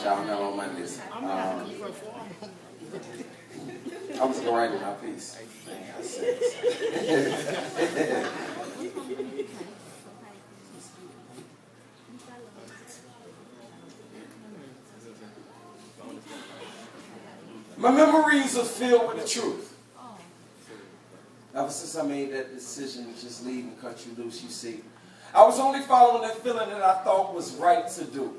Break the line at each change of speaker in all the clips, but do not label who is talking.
y'all MelloMondays. I was going to write in my piece. My memories are filled with the truth. Ever since I made that decision to just leave and cut you loose, you see, I was only following that feeling that I thought was right to do.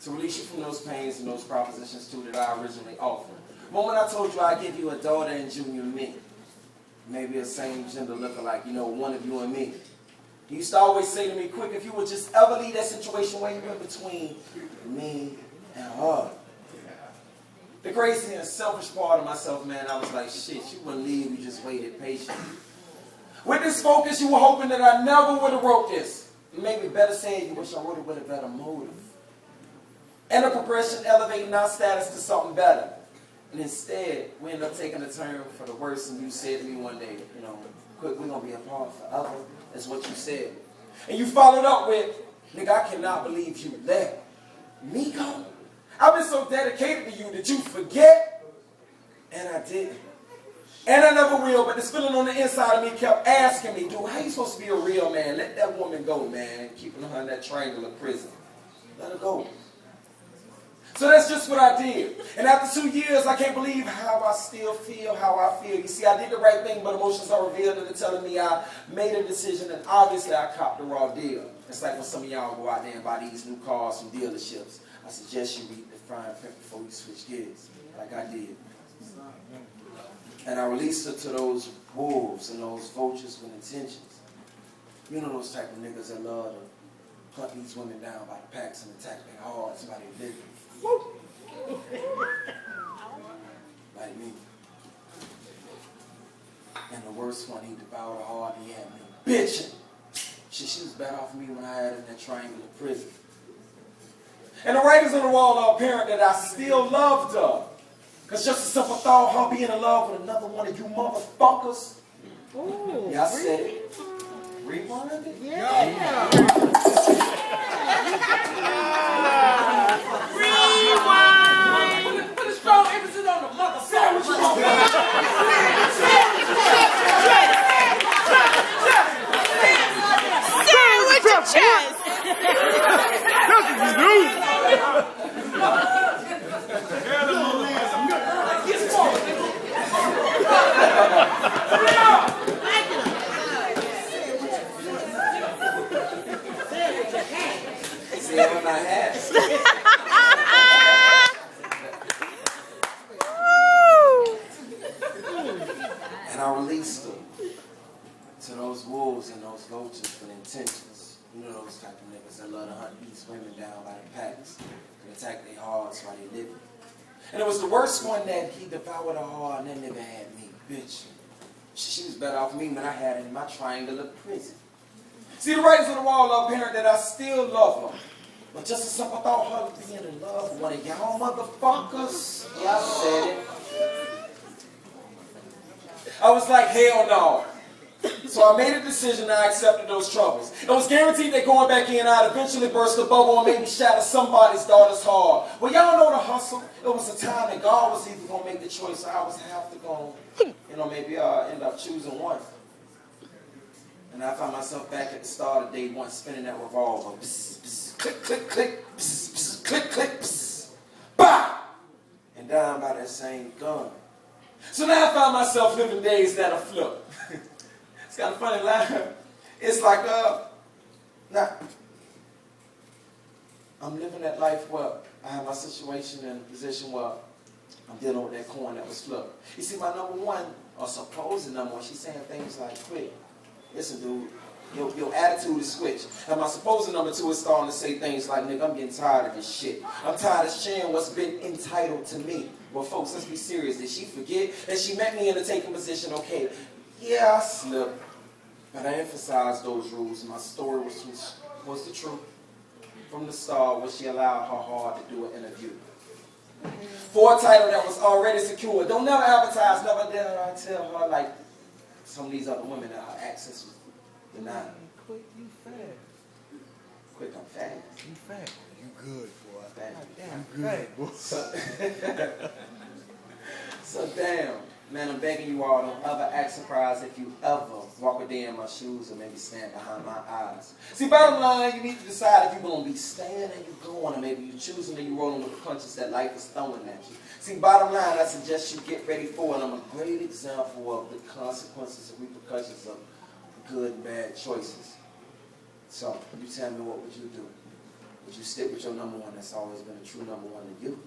To release you from those pains and those propositions too that I originally offered. The moment I told you I'd give you a daughter and junior me, maybe a same gender lookalike, you know, one of you and me. You used to always say to me, Quick, if you would just ever leave that situation where you were between me and her. The crazy and selfish part of myself, man, I was like, shit, you wouldn't leave, you just waited patiently. With this focus, you were hoping that I never would have wrote this. Maybe better said, you wish I wrote it with a better motive. And a progression elevating our status to something better. And instead, we ended up taking a turn for the worse, and you said to me one day, you know, Quick, we're going to be apart forever. That's what you said. And you followed up with, nigga, I cannot believe you let me go. I've been so dedicated to you that you forget. And I didn't. And I never will, but this feeling on the inside of me kept asking me, dude, how you supposed to be a real man? Let that woman go, man. Keeping her in that triangular prison. Let her go. So that's just what I did. And after 2 years, I can't believe how I still feel how I feel. You see, I did the right thing, but emotions are revealed and they're telling me I made a decision, and obviously I copped the raw deal. It's like when some of y'all go out there and buy these new cars from dealerships. I suggest you read the fine print before you switch gears, like I did. And I released her to those wolves and those vultures with intentions. You know those type of niggas that love to hunt these women down by the packs and attack their hearts by their living. Like me. And the worst one, he devoured her heart and he had me bitching. She was better off me when I had her in that triangular prison. And the writings on the wall are apparent that I still loved her. Because just a simple thought, her being in love with another one of you motherfuckers. Ooh, yeah, I said it. Rewind it? Yeah. Rewind. Put a strong emphasis on the mother sandwich.
Sandwich your chest.
That's what you do.
See, I'm not happy. And I released her to those wolves and those vultures with intentions. You know those type of niggas that love to hunt these women down by the packs and attack their hearts while they living. And it was the worst one that he devoured her heart and that nigga had me bitching. She was better off me when I had her in my triangular prison. See, the writings on the wall are apparent that I still love her. But just a simple thought, her being in love with one of y'all motherfuckers. Yeah, I said it. I was like, hell no. So I made a decision and I accepted those troubles. It was guaranteed that going back in, I'd eventually burst a bubble and maybe shatter somebody's daughter's heart. Well, y'all know the hustle. It was a time that God was either going to make the choice or I was have to go, you know, maybe I'll end up choosing one. And I found myself back at the start of day one spinning that revolver. Psst, psst, click, click, click, psst, psst, click, click, psst, bah! And down by that same gun. So now I found myself living days that are flipped. It's got a funny line. It's like, I'm living that life where I have my situation in a position where I'm dealing with that coin that was flipped. You see, my number one, or supposed number one, she's saying things like, Quick, listen, dude, your attitude is switched. And my supposed number two is starting to say things like, nigga, I'm getting tired of this shit. I'm tired of sharing what's been entitled to me. Well, folks, let's be serious. Did she forget that she met me in a taking position? Okay, yeah, I slipped. But I emphasized those rules. My story was the truth. From the start, where she allowed her heart to do an interview. For a title that was already secure. Don't never advertise, never dare I tell her like some of these other women that her access was denied.
Quick, you fast.
Quick, I'm fast.
You fast. You good, boy.
So damn, man, I'm begging you all, don't ever act surprised if you ever walk a day in my shoes or maybe stand behind my eyes. See, bottom line, you need to decide if you're going to be staying and you're going, or maybe you're choosing and you're rolling with the punches that life is throwing at you. See, bottom line, I suggest you get ready for it. I'm a great example of the consequences and repercussions of good and bad choices. So, you tell me, what would you do? Would you stick with your number one that's always been a true number one to you?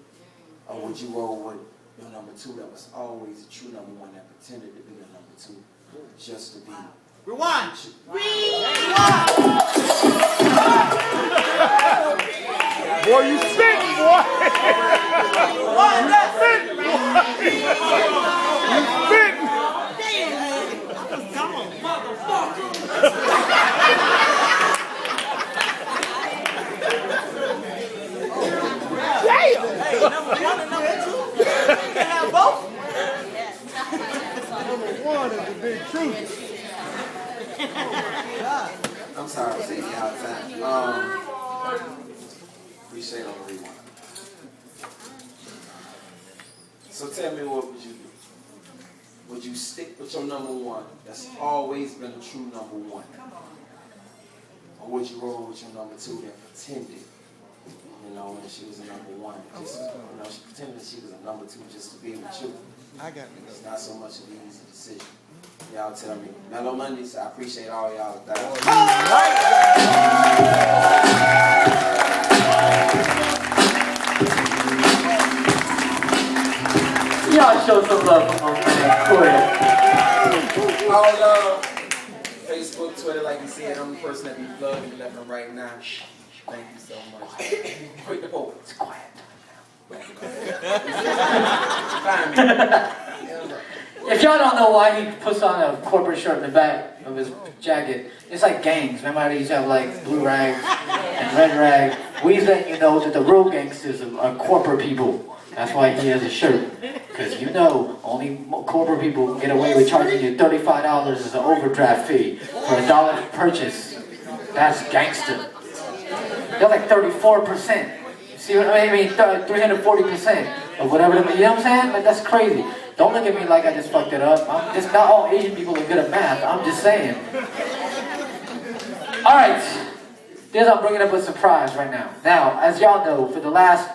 Or would you roll with your number two that was always a true number one that pretended to be your number two just to be?
Rewind.
Boy, you spitting, boy. You spitting, boy. You spitting.
Hey, number one and number two. You can have both.
Number one is the big truth.
I'm sorry for taking you out of time. Appreciate all the rewind. So tell me, what would you do? Would you stick with your number one that's always been a true number one? Or would you roll with your number two that pretended, you know, when she was a number one? Just, you know, she pretended she was a number two just to be with you. It's not so much an easy decision. Y'all tell me. MelloMondays, I appreciate all y'all.
Y'all show some love for my man, Quit.
All love. Facebook, Twitter, like you said, I'm the person that be vlogging left and right now. Thank you so much. QuickThePoet. It's quiet. Find me.
If y'all don't know why he puts on a corporate shirt in the back of his jacket, it's like gangs. Remember how they used to have like blue rags and red rags? We letting you know that the real gangsters are corporate people. That's why he has a shirt. Because you know, only corporate people get away with charging you $35 as an overdraft fee for $1 purchase. That's gangster. They're like 34%. See what I mean? 340% of whatever. You know what I'm saying? Like, that's crazy. Don't look at me like I just fucked it up. Not all Asian people are good at math. I'm just saying. All right. I'm bringing up a surprise right now. Now, as y'all know, for the last